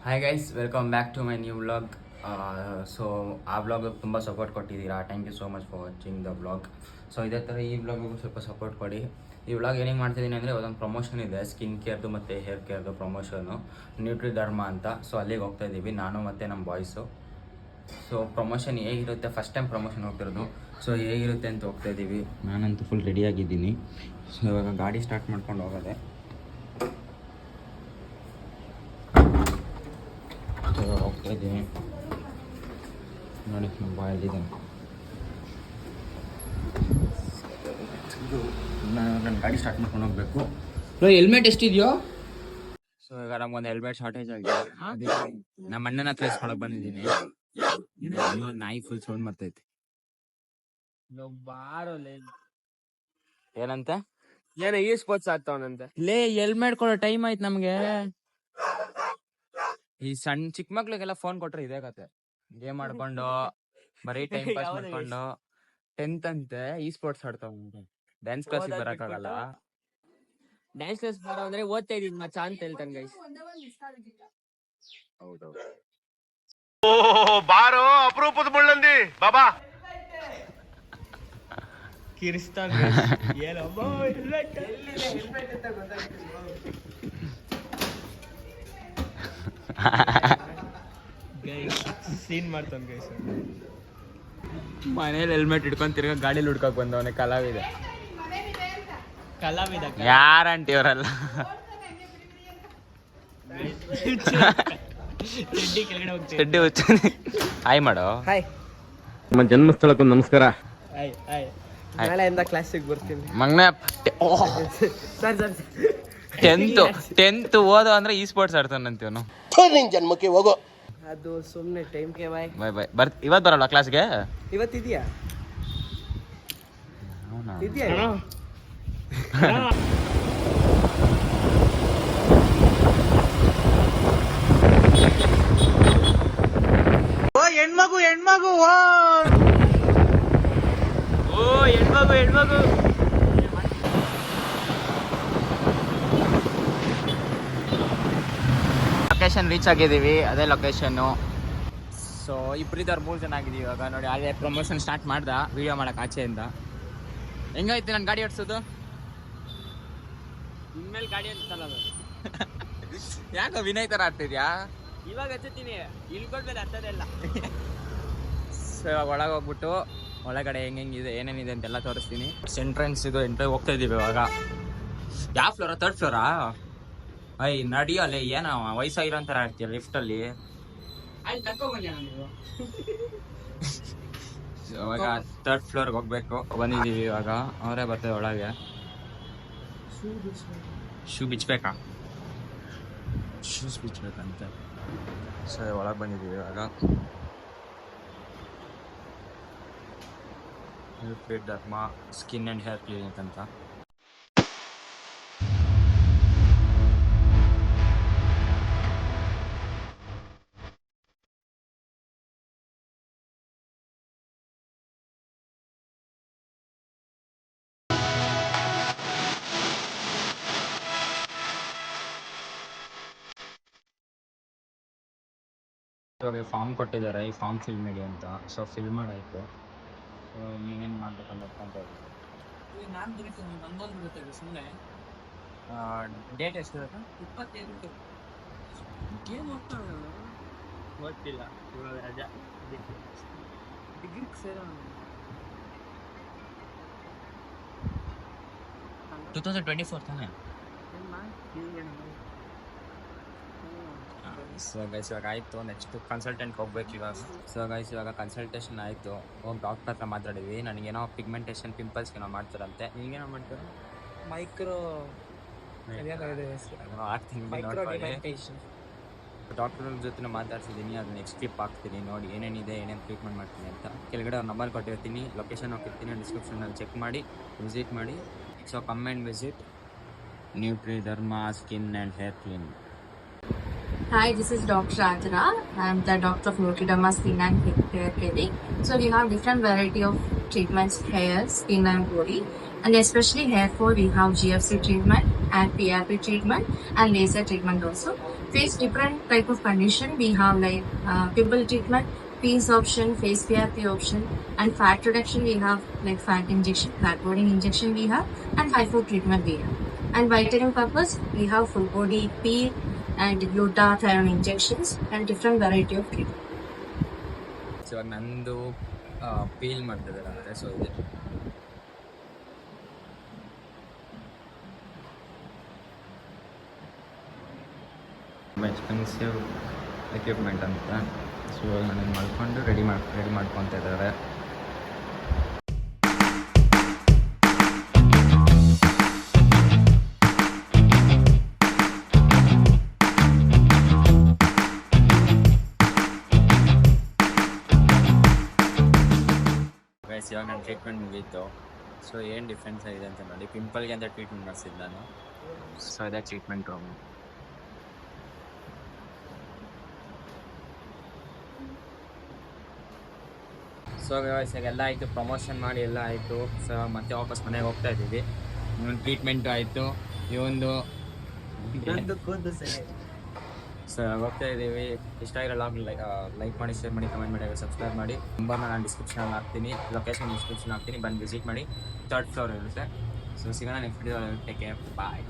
Hi guys, welcome back to my new vlog. So ಆ vlog ತುಂಬ support ಕೊಟ್ಟಿದ್ದೀರಾ. Thank you so much for watching the vlog. So ಇದೇ ಥರ ಈ ವ್ಲಾಗಿಗೂ ಸ್ವಲ್ಪ ಸಪೋರ್ಟ್ ಕೊಡಿ. ಈ ವ್ಲಾಗ್ ಏನೇನು ಮಾಡ್ತಿದ್ದೀನಿ ಅಂದರೆ ಒಂದೊಂದು ಪ್ರಮೋಷನ್ ಇದೆ, ಸ್ಕಿನ್ ಕೇರ್ದು ಮತ್ತು ಹೇರ್ ಕೇರ್ದು ಪ್ರಮೋಷನು, ನ್ಯೂಟ್ರಿ ಧರ್ಮ ಅಂತ. ಸೊ ಅಲ್ಲಿಗೆ ಹೋಗ್ತಾ ಇದ್ದೀವಿ ನಾನು ಮತ್ತು ನಮ್ಮ ಬಾಯ್ಸು. ಸೊ ಪ್ರಮೋಷನ್ ಹೇಗಿರುತ್ತೆ, ಫಸ್ಟ್ ಟೈಮ್ ಪ್ರಮೋಷನ್ ಹೋಗ್ತಿರೋದು. ಸೊ ಹೇಗಿರುತ್ತೆ ಅಂತ ಹೋಗ್ತಾ ಇದ್ದೀವಿ. ನಾನಂತೂ ಫುಲ್ ರೆಡಿಯಾಗಿದ್ದೀನಿ. ಸೊ ಇವಾಗ ಗಾಡಿ ಸ್ಟಾರ್ಟ್ ಮಾಡ್ಕೊಂಡು ಹೋಗೋದೆ. ಹೋಗ್ತಾ ಇದ್ದೀನಿ ನೋಡಿ, ನಮ್ಮ ಬಾಯಲ್ಲಿದ್ದಾನೆ. ನನ್ನ ಗಾಡಿ ಸ್ಟಾರ್ಟ್ ಮಾಡ್ಕೊಂಡು ಹೋಗ್ಬೇಕು. ಹೆಲ್ಮೆಟ್ ಎಷ್ಟಿದೆಯೋ? ಸೊ ಈಗ ನಮ್ಗೊಂದು ಹೆಲ್ಮೆಟ್ ಶಾರ್ಟೇಜ್ ಆಗಿದೆ. ನಮ್ಮ ಅಣ್ಣನ ಹತ್ರ ಇಸ್ಕೊಳಕ್ ಬಂದಿದ್ದೀನಿ. ನಾಯಿ ಫುಲ್ ಸೌಂಡ್ ಮಾಡ್ತೈತಿ. ಏನಂತ ಏನ ಈ ಸ್ಪೋರ್ಟ್ಸ್ ಆಗ್ತಾವನಂತೆ. ಲೇ ಹೆಲ್ಮೆಟ್ ಕೊಡೋ ಟೈಮ್ ಆಯ್ತು ನಮ್ಗೆ. ಈ ಸಣ್ಣ ಚಿಕ್ಕ ಮಕ್ಳಿಗೆಲ್ಲ ಫೋನ್ ಕೊಟ್ರೆ ಇದೇ ಕತೆ. ಗೇಮ್ ಆಡ್ಕೊಂಡು ಬರೀ ಟೈಮ್ ಪಾಸ್ ಮಾಡ್ಕೊಂಡು 10th ಅಂತೆ ಈ ಸ್ಪೋರ್ಟ್ಸ್ ಆಡ್ತಾವ. ಡ್ಯಾನ್ಸ್ ಕ್ಲಾಸಿಗೆ ಬರಕ್ಕಾಗಲ್ಲ. ಡ್ಯಾನ್ಸ್ ಕ್ಲಾಸ್ ಮಾಡೋ ಅಂದ್ರೆ ಓದ್ತಾ ಇದೀನಿ ಮಚ್ಚ ಅಂತ ಹೇಳ್ತಾನೆ ಗೈಸ್. ಹೌದೌದು. ಬಾರೋ ಅಪರೂಪದ ಮುಳ್ಳಂದಿ ಬಾಬಾ ಕಿರಿಸ್ತಾನೆ ಸೀನ್ ಮಾಡ್ತಾನೆ ಗೈಸ್. ಮನೇಲಿ ಹೆಲ್ಮೆಟ್ ಇಟ್ಕೊಂಡ್ ತಿರ್ಗಾ ಗಾಡಿಲಿ ಹುಡ್ಕಕ್ ಬಂದವನೇ ಕಲಾವಿದ. ಯಾರಂಟಿ ಅವರಲ್ಲ. ಚಡ್ಡಿ ಹುಚ್ಚ. ಹಾಯ್ ಮಾಡೋ. ಹಾಯ್. ನಮ್ಮ ಜನ್ಮಸ್ಥಳಕ್ಕೊಂದು ನಮಸ್ಕಾರ. ನಾಳೆಯಿಂದ ಕ್ಲಾಸಿಗೆ ಬರ್ತೀನಿ. ಮಗ್ನ ಸರ್ 10th ಓದೋ ಅಂದ್ರೆ ಈ ಸ್ಪೋರ್ಟ್ಸ್ ಆಡ್ತಾನಂತೀವನು. ನಿನ್ ಜನ್ಮಕ್ಕೆ ಹೋಗೋ. ಅದು ಸುಮ್ನೆ ಟೈಮ್ಗೆ ಬಾಯ್. ಬಾಯ್ ಇವತ್ತು ಬರಲ್ಲ ಕ್ಲಾಸ್ಗೆ? ಇವತ್ತಿದ್ಯಾ? ಇದೆಯಾ? ಹೆಣ್ಮಗು ಲೊಕೇಶನ್ ರೀಚ್ ಆಗಿದ್ದೀವಿ. ಅದೇ ಲೊಕೇಶನ್ನು. ಸೊ ಇಬ್ಬರಿದ್ದಾರೆ, 3 ಜನ ಆಗಿದ್ದೀವಿ ಇವಾಗ. ನೋಡಿ ಅದೇ ಪ್ರಮೋಷನ್ ಸ್ಟಾರ್ಟ್ ಮಾಡ್ದ ವಿಡಿಯೋ ಮಾಡಕ್ಕೆ ಆಚೆಯಿಂದ. ಹೆಂಗಾಯ್ತು ನನ್ನ ಗಾಡಿ ಓಡಿಸೋದು? ಇನ್ಮೇಲೆ ಗಾಡಿ ಅಂತಲ್ಲ ಯಾಕೋ ವಿನಯ್ ಥರ ಆಗ್ತಿದ್ಯಾ? ಇವಾಗ ಹಚ್ಚುತ್ತೀನಿ, ಇಳ್ಕೊಳ್ಮೇಲೆ ಹತ್ತದೆಲ್ಲ. ಸೊ ಇವಾಗ ಒಳಗೆ ಹೋಗ್ಬಿಟ್ಟು ಒಳಗಡೆ ಹೆಂಗಿದೆ ಏನೇನಿದೆ ಅಂತೆಲ್ಲ ತೋರಿಸ್ತೀನಿ. ಎಂಟ್ರೆನ್ಸ್ ಇದು ಹೋಗ್ತಾ ಇದ್ದೀವಿ ಇವಾಗ. ಯಾವ ಫ್ಲೋರಾ? 3rd flora? ನಡಿಯಲ್ಲ, ಏನೋ ವಯಸ್ಸಾಗಿರೋ ಥರ ಆಡ್ತೀಯ ಲಿಫ್ಟಲ್ಲಿ. ಇವಾಗ 3rd ಫ್ಲೋರ್ಗೆ ಹೋಗ್ಬೇಕು. ಬಂದಿದ್ದೀವಿ ಇವಾಗ. ಅವರೇ ಬರ್ತೇವೆ ಒಳಗೆ. ಶೂ ಬಿಚ್ಚಬೇಕಾ? ಶೂಸ್ ಬಿಚ್ಚಬೇಕಂತೆ. ಸೊ ಒಳಗೆ ಬಂದಿದ್ದೀವಿ ಇವಾಗ. ಧರ್ಮ ಸ್ಕಿನ್ ಆ್ಯಂಡ್ ಹೇರ್ ಕ್ಲಿನಿಕ್ ಅಂತ. ಇವಾಗ ಫಾರ್ಮ್ ಕೊಟ್ಟಿದ್ದಾರೆ, ಈ ಫಾರ್ಮ್ ಫಿಲ್ ಮಾಡಿ ಅಂತ. ಸೊ ಫಿಲ್ ಮಾಡಾಯಿತು. ಏನೇನು ಮಾಡ್ಬೇಕಂತ ಸುಮ್ಮನೆ ಡೇಟ್ ಎಷ್ಟು ಇರುತ್ತೆ? 25 ಗೇಮ್ ಓದ್ತಿಲ್ಲ ಇವಾಗ ರಜಾ. ಡಿಗ್ರಿ ಸೇರೋಣ. 2024 ತಾನೆ? ಸೊ ಗೈಸ್ ಇವಾಗ ಆಯಿತು. ನೆಕ್ಸ್ಟ್ ಕನ್ಸಲ್ಟೆಂಟ್ಗೆ ಹೋಗ್ಬೇಕು ಇವಾಗ. ಸೊ ಗೈಸ್ ಇವಾಗ ಕನ್ಸಲ್ಟೇಷನ್ ಆಯಿತು. ಹೋಗಿ ಡಾಕ್ಟರ್ ಹತ್ರ ಮಾತಾಡಿದ್ವಿ. ನನಗೇನೋ ಪಿಗ್ಮೆಂಟೇಷನ್ ಪಿಂಪಲ್ಸ್ ಏನೋ ಮಾಡ್ತಾರಂತೆ. ಈಗೇನೋ ಮಾಡ್ತಾರೆ? ಮೈಕ್ರೋ ಡಾಕ್ಟರ್ ಜೊತೆ ಮಾತಾಡ್ಸಿದ್ದೀನಿ. ಅದು ನೆಕ್ಸ್ಟ್ ಕ್ಲಿಪ್ ಹಾಕ್ತೀನಿ, ನೋಡಿ ಏನೇನಿದೆ, ಏನೇನು ಟ್ರೀಟ್ಮೆಂಟ್ ಮಾಡ್ತೀನಿ ಅಂತ. ಕೆಳಗಡೆ ಅವ್ರ ನಂಬರ್ ಕೊಟ್ಟಿರ್ತೀನಿ, ಲೊಕೇಶನ್ ಹಾಕಿರ್ತೀನಿ, ಡಿಸ್ಕ್ರಿಪ್ಷನಲ್ಲಿ ಚೆಕ್ ಮಾಡಿ ವಿಸಿಟ್ ಮಾಡಿ. So come and visit nutri Dharma skin and hair clinic. Hi, this is Dr. Anjana. I am the doctor of Nutriderma Skin and Hair Clinic. So we have different variety of treatments, hair, skin and body. And especially hair fall, we have GFC treatment and PRP treatment and laser treatment also. face different type of condition. We have like pimple treatment, face option, face PRP option, and fat reduction. We have like fat injection, fat burning injection. We have and hypo treatment. We have and vitamin purpose. We have full body peel and glutathione injections and different variety of treatment. So ಇವಾಗ ನಂದು peel ಮಾಡ್ತಿದ್ದಾರೆ. So ಇದೆ ತುಂಬ expensive equipment ಅಂತ. So ನನಗೆ ಮಾಡ್ಕೊಂಡು ready ಮಾಡ್ಕೊತ ಇದ್ದಾರೆ. ಗೈಸ್ ಇವಾಗ ನನ್ನ ಟ್ರೀಟ್ಮೆಂಟ್ ಮುಗೀತು. ಸೊ ಏನು ಡಿಫ್ರೆನ್ಸ್ ಆಗಿದೆ ಅಂತ ನೋಡಿ. ಪಿಂಪಲ್ಗೆ ಅಂತ ಟ್ರೀಟ್ಮೆಂಟ್ ಮಾಡಿಸಿದ್ದು ನಾನು. ಸೊ ಇದೇ ಟ್ರೀಟ್ಮೆಂಟ್ ರೂಮ್. ಸೊ ಗೈಸ್ ಎಲ್ಲ ಆಯಿತು, ಪ್ರಮೋಷನ್ ಮಾಡಿ ಎಲ್ಲ ಆಯಿತು. ಸೊ ಮತ್ತೆ ವಾಪಸ್ ಮನೆಗೆ ಹೋಗ್ತಾ ಇದ್ದೀವಿ. ಇವನು ಟ್ರೀಟ್ಮೆಂಟ್ ಆಯಿತು, ಇವೊಂದು ಸೊ ಹೋಗ್ತಾ ಇದ್ದೀವಿ. ಇಷ್ಟ ಆಗಿರಲ್ಲ ಲೈಕ್ ಮಾಡಿ, ಶೇರ್ ಮಾಡಿ, ಕಮೆಂಟ್ ಮಾಡಿ, ಸಬ್ಸ್ಕ್ರೈಬ್ ಮಾಡಿ. ನಂಬರ್ನ ನಾನು ಡಿಸ್ಕ್ರಿಪ್ಷನಲ್ಲಿ ಹಾಕ್ತೀನಿ, ಲೊಕೇಶನ್ ಡಿಸ್ಕ್ರಿಪ್ಷನ್ ಹಾಕ್ತೀನಿ, ಬಂದು ವಿಸಿಟ್ ಮಾಡಿ. 3rd ಫ್ಲೋರ್ ಇರುತ್ತೆ. ಸೊ ಸಿಗೋಣ ನೆಕ್ಸ್ಟ್ ವಿಡಿಯೋ. ಟೇಕ್ ಕೇರ್, ಬಾಯ್.